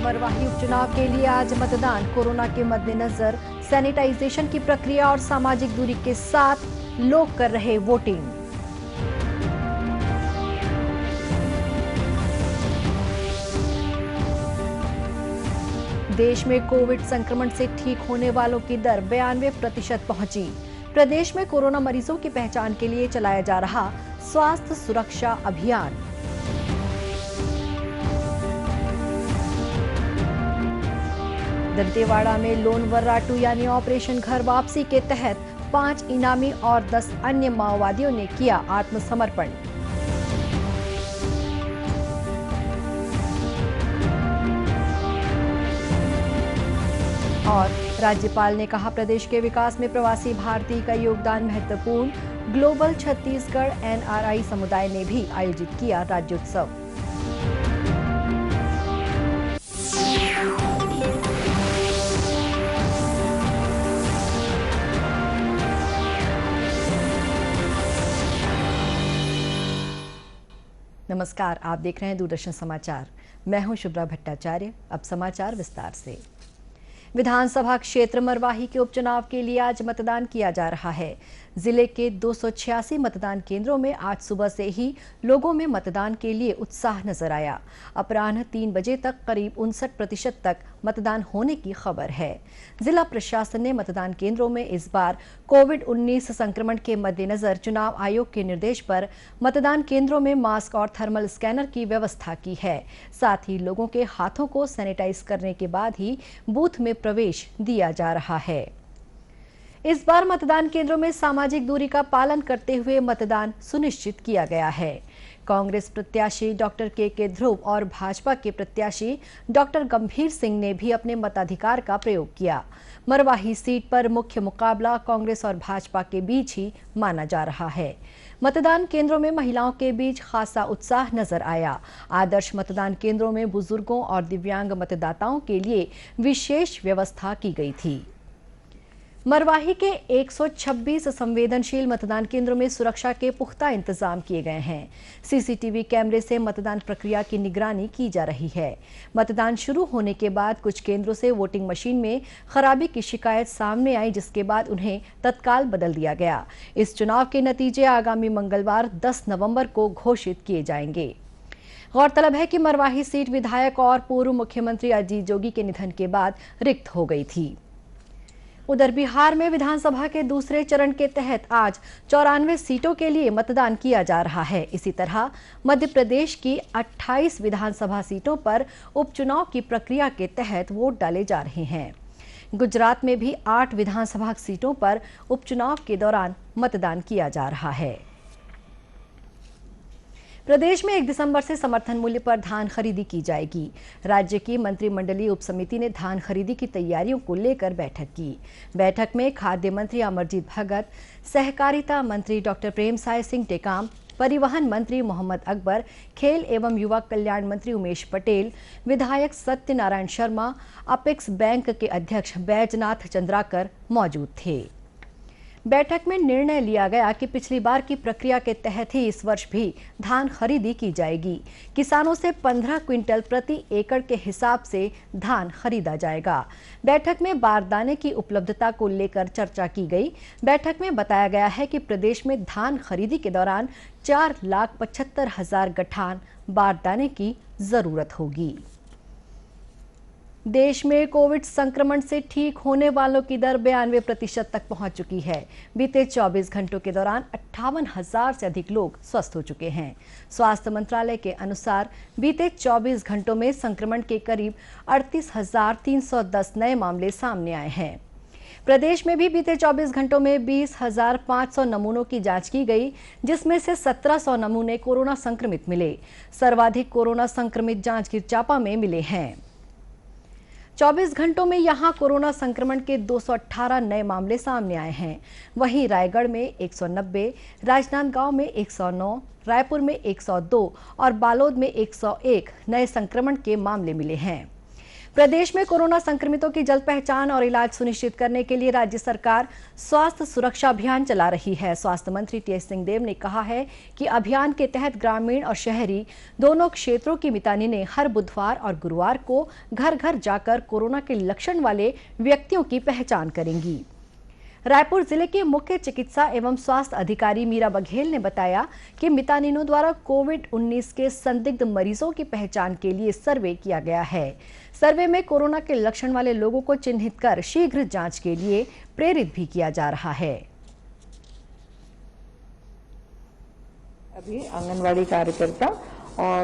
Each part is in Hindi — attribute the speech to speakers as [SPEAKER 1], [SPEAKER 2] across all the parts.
[SPEAKER 1] मरवाही उपचुनाव के लिए आज मतदान। कोरोना के मद्देनजर सैनिटाइजेशन की प्रक्रिया और सामाजिक दूरी के साथ लोग कर रहे वोटिंग। देश में कोविड संक्रमण से ठीक होने वालों की दर 92% पहुंची। प्रदेश में कोरोना मरीजों की पहचान के लिए चलाया जा रहा स्वास्थ्य सुरक्षा अभियान। दंतेवाड़ा में लोन वर्राटू यानी ऑपरेशन घर वापसी के तहत 5 इनामी और 10 अन्य माओवादियों ने किया आत्मसमर्पण। और राज्यपाल ने कहा, प्रदेश के विकास में प्रवासी भारतीय का योगदान महत्वपूर्ण। ग्लोबल छत्तीसगढ़ एनआरआई समुदाय ने भी आयोजित किया राज्योत्सव। नमस्कार, आप देख रहे हैं दूरदर्शन समाचार। मैं हूं शुभ्रा भट्टाचार्य। अब समाचार विस्तार से। विधानसभा क्षेत्र मरवाही के उपचुनाव के लिए आज मतदान किया जा रहा है। जिले के 286 मतदान केंद्रों में आज सुबह से ही लोगों में मतदान के लिए उत्साह नजर आया। अपराह्न 3 बजे तक करीब 59% तक मतदान होने की खबर है। जिला प्रशासन ने मतदान केंद्रों में इस बार कोविड-19 संक्रमण के मद्देनजर चुनाव आयोग के निर्देश पर मतदान केंद्रों में मास्क और थर्मल स्कैनर की व्यवस्था की है। साथ ही लोगों के हाथों को सैनिटाइज करने के बाद ही बूथ में प्रवेश दिया जा रहा है। इस बार मतदान केंद्रों में सामाजिक दूरी का पालन करते हुए मतदान सुनिश्चित किया गया है। कांग्रेस प्रत्याशी डॉक्टर के ध्रुव और भाजपा के प्रत्याशी डॉक्टर गंभीर सिंह ने भी अपने मताधिकार का प्रयोग किया। मरवाही सीट पर मुख्य मुकाबला कांग्रेस और भाजपा के बीच ही माना जा रहा है। मतदान केंद्रों में महिलाओं के बीच खासा उत्साह नजर आया। आदर्श मतदान केंद्रों में बुजुर्गों और दिव्यांग मतदाताओं के लिए विशेष व्यवस्था की गई थी। मरवाही के 126 संवेदनशील मतदान केंद्रों में सुरक्षा के पुख्ता इंतजाम किए गए हैं। सीसीटीवी कैमरे से मतदान प्रक्रिया की निगरानी की जा रही है। मतदान शुरू होने के बाद कुछ केंद्रों से वोटिंग मशीन में खराबी की शिकायत सामने आई, जिसके बाद उन्हें तत्काल बदल दिया गया। इस चुनाव के नतीजे आगामी मंगलवार 10 नवंबर को घोषित किए जाएंगे। गौरतलब है कि मरवाही सीट विधायक और पूर्व मुख्यमंत्री अजीत जोगी के निधन के बाद रिक्त हो गई थी। उधर बिहार में विधानसभा के दूसरे चरण के तहत आज 94 सीटों के लिए मतदान किया जा रहा है। इसी तरह मध्य प्रदेश की 28 विधानसभा सीटों पर उपचुनाव की प्रक्रिया के तहत वोट डाले जा रहे हैं। गुजरात में भी 8 विधानसभा सीटों पर उपचुनाव के दौरान मतदान किया जा रहा है। प्रदेश में 1 दिसंबर से समर्थन मूल्य पर धान खरीदी की जाएगी। राज्य की मंत्रिमंडलीय उपसमिति ने धान खरीदी की तैयारियों को लेकर बैठक की। बैठक में खाद्य मंत्री अमरजीत भगत, सहकारिता मंत्री डॉक्टर प्रेमसाय सिंह टेकाम, परिवहन मंत्री मोहम्मद अकबर, खेल एवं युवा कल्याण मंत्री उमेश पटेल, विधायक सत्यनारायण शर्मा, अपेक्स बैंक के अध्यक्ष बैजनाथ चंद्राकर मौजूद थे। बैठक में निर्णय लिया गया कि पिछली बार की प्रक्रिया के तहत ही इस वर्ष भी धान खरीदी की जाएगी। किसानों से 15 क्विंटल प्रति एकड़ के हिसाब से धान खरीदा जाएगा। बैठक में बारदाने की उपलब्धता को लेकर चर्चा की गई। बैठक में बताया गया है कि प्रदेश में धान खरीदी के दौरान 4,75,000 गठान बारदाने की जरूरत होगी। देश में कोविड संक्रमण से ठीक होने वालों की दर 92% तक पहुंच चुकी है। बीते 24 घंटों के दौरान 58,000 से अधिक लोग स्वस्थ हो चुके हैं। स्वास्थ्य मंत्रालय के अनुसार बीते 24 घंटों में संक्रमण के करीब 38,310 नए मामले सामने आए हैं। प्रदेश में भी बीते 24 घंटों में 20,500 नमूनों की जांच की गई, जिसमें से 1700 नमूने कोरोना संक्रमित मिले। सर्वाधिक कोरोना संक्रमित जांजगीर चांपा में मिले हैं। 24 घंटों में यहां कोरोना संक्रमण के 218 नए मामले सामने आए हैं। वहीं रायगढ़ में 190, राजनांदगांव में 109, रायपुर में 102 और बालोद में 101 नए संक्रमण के मामले मिले हैं। प्रदेश में कोरोना संक्रमितों की जल्द पहचान और इलाज सुनिश्चित करने के लिए राज्य सरकार स्वास्थ्य सुरक्षा अभियान चला रही है। स्वास्थ्य मंत्री टीएस सिंहदेव ने कहा है कि अभियान के तहत ग्रामीण और शहरी दोनों क्षेत्रों की मितानिनें हर बुधवार और गुरुवार को घर घर जाकर कोरोना के लक्षण वाले व्यक्तियों की पहचान करेंगी। रायपुर जिले के मुख्य चिकित्सा एवं स्वास्थ्य अधिकारी मीरा बघेल ने बताया कि मितानिनों द्वारा कोविड-19 के संदिग्ध मरीजों की पहचान के लिए सर्वे किया गया है। सर्वे में कोरोना के लक्षण वाले लोगों को चिन्हित कर शीघ्र जांच के लिए प्रेरित भी किया जा रहा है।
[SPEAKER 2] अभी आंगनवाड़ी कार्यकर्ता और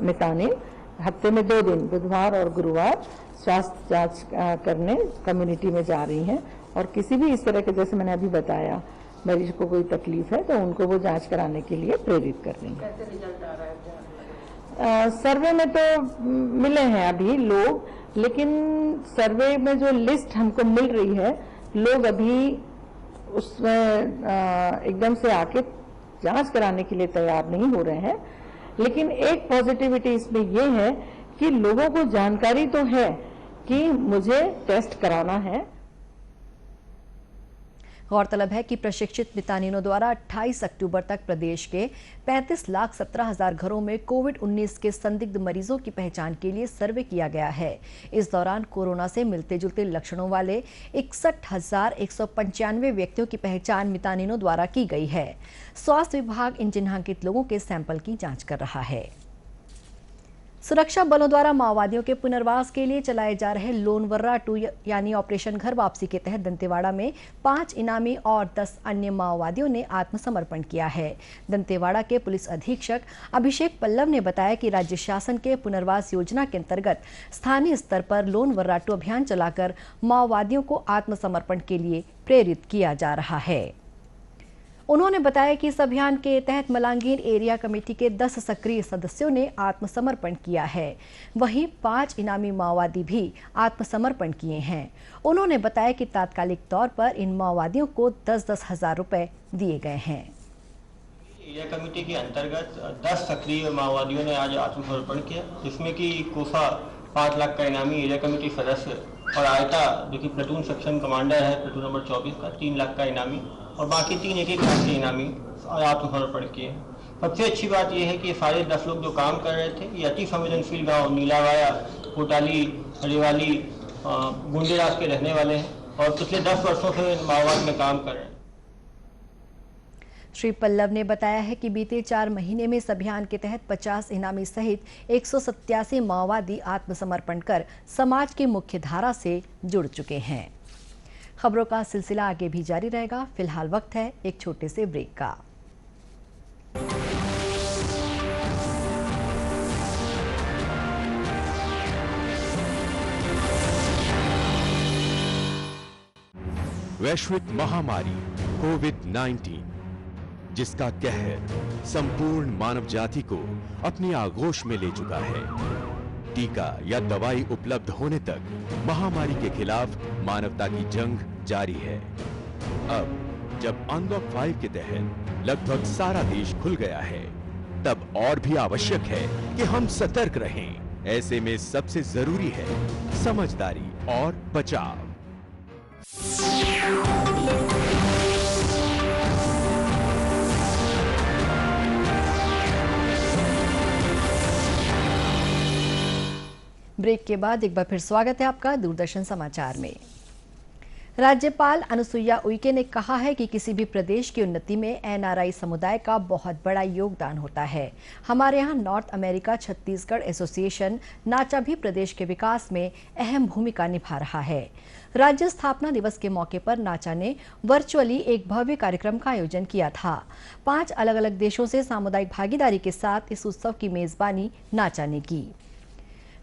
[SPEAKER 2] मितानिन हफ्ते में 2 दिन बुधवार और गुरुवार स्वास्थ्य जांच करने कम्युनिटी में जा रही हैं और किसी भी इस तरह के, जैसे मैंने अभी बताया, मरीज को कोई तकलीफ है तो उनको वो जांच कराने के लिए प्रेरित कर रही हैं। कैसे रिजल्ट आ रहा है? सर्वे में तो मिले हैं अभी लोग, लेकिन सर्वे में जो लिस्ट हमको मिल रही है, लोग अभी उसमें एकदम से आके जांच कराने के लिए तैयार नहीं हो रहे हैं। लेकिन एक पॉजिटिविटी इसमें ये है कि लोगों को जानकारी तो है कि मुझे टेस्ट कराना है।
[SPEAKER 1] गौरतलब है कि प्रशिक्षित मितानिनों द्वारा 28 अक्टूबर तक प्रदेश के 35,17,000 घरों में कोविड-19 के संदिग्ध मरीजों की पहचान के लिए सर्वे किया गया है। इस दौरान कोरोना से मिलते जुलते लक्षणों वाले 61,195 व्यक्तियों की पहचान मितानिनों द्वारा की गई है। स्वास्थ्य विभाग इन चिन्हांकित लोगों के सैंपल की जांच कर रहा है। सुरक्षा बलों द्वारा माओवादियों के पुनर्वास के लिए चलाए जा रहे लोन वर्रा 2 यानी ऑपरेशन घर वापसी के तहत दंतेवाड़ा में 5 इनामी और 10 अन्य माओवादियों ने आत्मसमर्पण किया है। दंतेवाड़ा के पुलिस अधीक्षक अभिषेक पल्लव ने बताया कि राज्य शासन के पुनर्वास योजना के अंतर्गत स्थानीय स्तर पर लोन वर्रा 2 अभियान चलाकर माओवादियों को आत्मसमर्पण के लिए प्रेरित किया जा रहा है। उन्होंने बताया कि इस अभियान के तहत मलांगीर एरिया कमेटी के 10 सक्रिय सदस्यों ने आत्मसमर्पण किया है। वहीं 5 इनामी माओवादी भी आत्मसमर्पण किए हैं। उन्होंने बताया कि तात्कालिक तौर पर इन माओवादियों को 10-10 हजार रुपए दिए गए हैं।
[SPEAKER 3] एरिया कमेटी के अंतर्गत 10 सक्रिय माओवादियों ने आज आत्मसमर्पण किया, जिसमें कि कोफा 5 लाख का इनामी एरिया कमेटी सदस्य और आयता जो कि प्लेटून सेक्शन कमांडर है प्लेटून नंबर 24 का 3 लाख का इनामी और बाकी 3 1-1 लाख के इनामी आत्मसमर्पण किए। सबसे अच्छी बात यह है कि ये सारे 10 लोग जो काम कर रहे थे, ये अति संवेदनशील गाँव नीलावाया, कोटाली, हरिवाली, गुंडेराज के रहने वाले हैं और पिछले 10 वर्षों से माओवाद में काम कर रहे हैं।
[SPEAKER 1] श्री पल्लव ने बताया है कि बीते 4 महीने में इस अभियान के तहत 50 इनामी सहित 187 माओवादी आत्मसमर्पण कर समाज की मुख्य धारा से जुड़ चुके हैं। खबरों का सिलसिला आगे भी जारी रहेगा। फिलहाल वक्त है एक छोटे से ब्रेक का।
[SPEAKER 4] वैश्विक महामारी कोविड-19 जिसका कहर संपूर्ण मानव जाति को अपनी आगोश में ले चुका है। टीका या दवाई उपलब्ध होने तक महामारी के खिलाफ मानवता की जंग जारी है। अब जब अनलॉक 5 के तहत लगभग सारा देश खुल गया है, तब और भी आवश्यक है कि हम सतर्क रहें। ऐसे में सबसे जरूरी है समझदारी और बचाव।
[SPEAKER 1] ब्रेक के बाद एक बार फिर स्वागत है आपका दूरदर्शन समाचार में। राज्यपाल अनुसुईया उइके ने कहा है कि किसी भी प्रदेश की उन्नति में एनआरआई समुदाय का बहुत बड़ा योगदान होता है। हमारे यहाँ नॉर्थ अमेरिका छत्तीसगढ़ एसोसिएशन नाचा भी प्रदेश के विकास में अहम भूमिका निभा रहा है। राज्य स्थापना दिवस के मौके पर नाचा ने वर्चुअली एक भव्य कार्यक्रम का आयोजन किया था। 5 अलग अलग देशों से सामुदायिक भागीदारी के साथ इस उत्सव की मेजबानी नाचा ने की।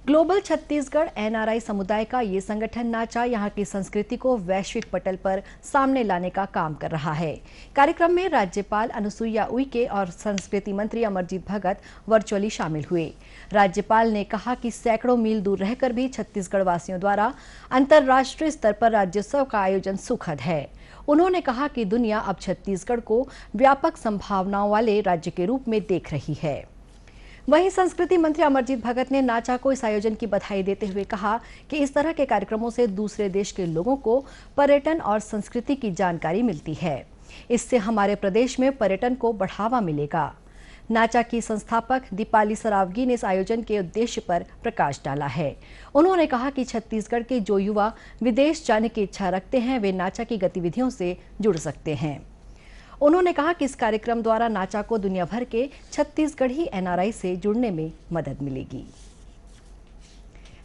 [SPEAKER 1] ग्लोबल छत्तीसगढ़ एनआरआई समुदाय का ये संगठन नाचा यहाँ की संस्कृति को वैश्विक पटल पर सामने लाने का काम कर रहा है। कार्यक्रम में राज्यपाल अनुसुईया उइके और संस्कृति मंत्री अमरजीत भगत वर्चुअली शामिल हुए। राज्यपाल ने कहा कि सैकड़ों मील दूर रहकर भी छत्तीसगढ़ वासियों द्वारा अंतर्राष्ट्रीय स्तर पर राज्योत्सव का आयोजन सुखद है। उन्होंने कहा कि दुनिया अब छत्तीसगढ़ को व्यापक संभावनाओं वाले राज्य के रूप में देख रही है। वहीं संस्कृति मंत्री अमरजीत भगत ने नाचा को इस आयोजन की बधाई देते हुए कहा कि इस तरह के कार्यक्रमों से दूसरे देश के लोगों को पर्यटन और संस्कृति की जानकारी मिलती है। इससे हमारे प्रदेश में पर्यटन को बढ़ावा मिलेगा। नाचा की संस्थापक दीपाली सरावगी ने इस आयोजन के उद्देश्य पर प्रकाश डाला है। उन्होंने कहा कि छत्तीसगढ़ के जो युवा विदेश जाने की इच्छा रखते हैं वे नाचा की गतिविधियों से जुड़ सकते हैं। उन्होंने कहा कि इस कार्यक्रम द्वारा नाचा को दुनिया भर के छत्तीसगढ़ी एनआरआई से जुड़ने में मदद मिलेगी।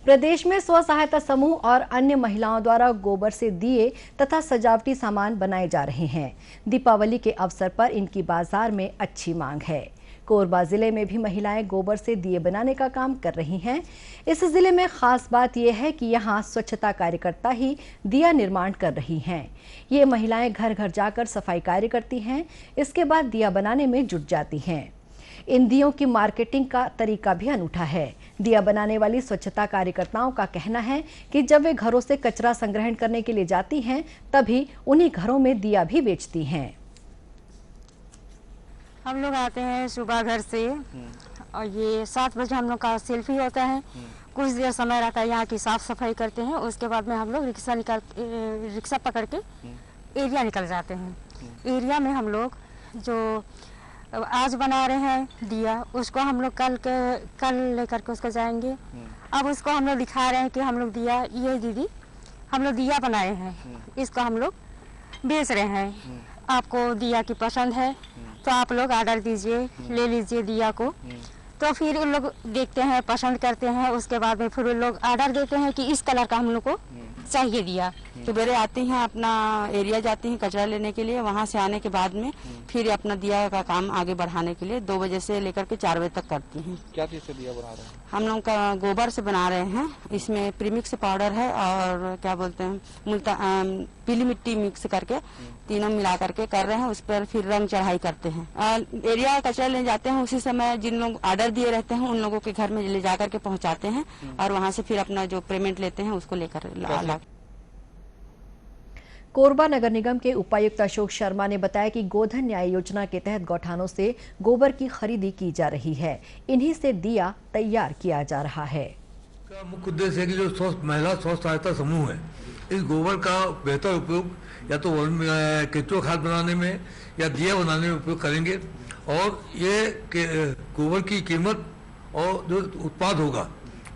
[SPEAKER 1] प्रदेश में स्व सहायता समूह और अन्य महिलाओं द्वारा गोबर से दिए तथा सजावटी सामान बनाए जा रहे हैं। दीपावली के अवसर पर इनकी बाजार में अच्छी मांग है। कोरबा जिले में भी महिलाएं गोबर से दिए बनाने का काम कर रही हैं। इस जिले में खास बात यह है कि यहाँ स्वच्छता कार्यकर्ता ही दिया निर्माण कर रही हैं। ये महिलाएं घर घर जाकर सफाई कार्य करती हैं, इसके बाद दिया बनाने में जुट जाती हैं। इन दियों की मार्केटिंग का तरीका भी अनूठा है। दिया बनाने वाली स्वच्छता कार्यकर्ताओं का कहना है कि जब वे घरों से कचरा संग्रहण करने के लिए जाती हैं, तभी उन्हीं घरों में दिया भी बेचती हैं।
[SPEAKER 5] हम लोग आते हैं सुबह घर से और ये 7 बजे हम लोग का सेल्फी होता है। कुछ देर समय रहता है, यहाँ की साफ सफाई करते हैं। उसके बाद में हम लोग रिक्शा पकड़ के एरिया निकल जाते हैं। एरिया में हम लोग जो आज बना रहे हैं दिया, उसको हम लोग कल लेकर के उसको जाएंगे। अब उसको हम लोग दिखा रहे हैं कि हम लोग दिया, ये दीदी हम लोग दिया बनाए हैं, इसको हम लोग बेच रहे हैं। आपको दिया की पसंद है तो आप लोग ऑर्डर दीजिए, ले लीजिए दिया को। तो फिर उन लोग देखते हैं, पसंद करते हैं। उसके बाद में फिर उन लोग ऑर्डर देते हैं कि इस कलर का हम लोग को चाहिए दिया।
[SPEAKER 6] सवेरे आती हैं, अपना एरिया जाती हैं कचरा लेने के लिए। वहाँ से आने के बाद में फिर अपना दिया का काम आगे बढ़ाने के लिए 2 बजे से लेकर के 4 बजे तक करती हैं।
[SPEAKER 7] क्या चीज़ से दिया बना रहे हैं?
[SPEAKER 6] हम लोग का गोबर से बना रहे हैं। इसमें प्रीमिक्स पाउडर है और क्या बोलते हैं पीली मिट्टी मिक्स करके तीनों मिला करके कर रहे हैं। उस पर फिर रंग चढ़ाई करते हैं। एरिया कचरा लेने जाते हैं, उसी समय जिन लोग ऑर्डर दिए रहते हैं उन लोगों के घर में ले जा करके पहुँचाते हैं और वहाँ से फिर अपना जो पेमेंट लेते हैं उसको लेकर।
[SPEAKER 1] कोरबा नगर निगम के उपायुक्त अशोक शर्मा ने बताया कि गोधन न्याय योजना के तहत गौठानों से गोबर की खरीदी की जा रही है। इन्हीं से दिया तैयार किया जा रहा है।
[SPEAKER 8] का मुख्य उद्देश्य है कि जो महिला स्व सहायता समूह है, इस गोबर का बेहतर उपयोग या तो केंचुआ खाद बनाने में या दिया बनाने में उपयोग करेंगे। और ये गोबर की कीमत और जो उत्पाद होगा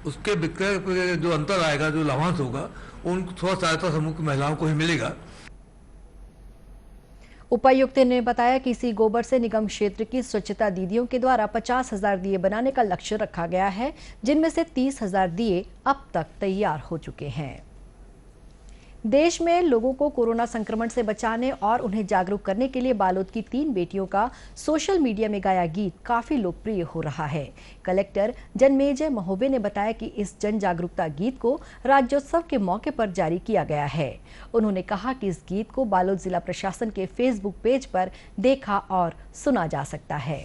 [SPEAKER 8] उसके विक्रय जो अंतर आएगा, जो लाभांश होगा, उन स्व सहायता समूह की महिलाओं को ही मिलेगा।
[SPEAKER 1] उपायुक्त ने बताया कि इसी गोबर से निगम क्षेत्र की स्वच्छता दीदियों के द्वारा 50,000 दिए बनाने का लक्ष्य रखा गया है, जिनमें से 30,000 दिए अब तक तैयार हो चुके हैं। देश में लोगों को कोरोना संक्रमण से बचाने और उन्हें जागरूक करने के लिए बालोद की 3 बेटियों का सोशल मीडिया में गाया गीत काफी लोकप्रिय हो रहा है। कलेक्टर जन्मेजय महोबे ने बताया कि इस जन जागरूकता गीत को राज्योत्सव के मौके पर जारी किया गया है। उन्होंने कहा कि इस गीत को बालोद जिला प्रशासन के फेसबुक पेज पर देखा और सुना जा सकता है।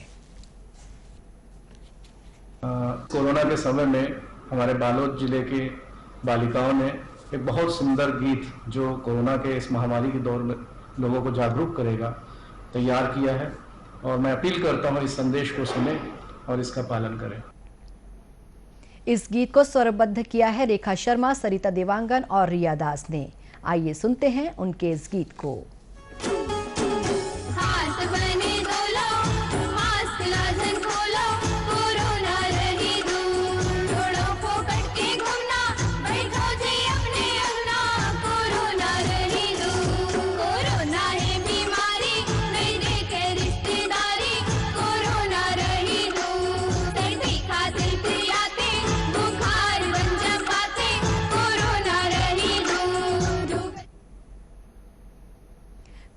[SPEAKER 9] कोरोना के समय में हमारे बालोद जिले की बालिकाओं ने एक बहुत सुंदर गीत जो कोरोना के इस महामारी के दौर में लोगों को जागरूक करेगा तैयार किया है। और मैं अपील करता हूं इस संदेश को सुने और इसका पालन करें।
[SPEAKER 1] इस गीत को स्वरबद्ध किया है रेखा शर्मा, सरिता देवांगन और रिया दास ने। आइए सुनते हैं उनके इस गीत को।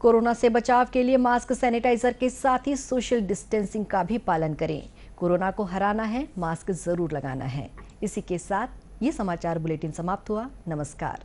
[SPEAKER 1] कोरोना से बचाव के लिए मास्क, सैनिटाइजर के साथ ही सोशल डिस्टेंसिंग का भी पालन करें। कोरोना को हराना है, मास्क जरूर लगाना है। इसी के साथ ये समाचार बुलेटिन समाप्त हुआ। नमस्कार।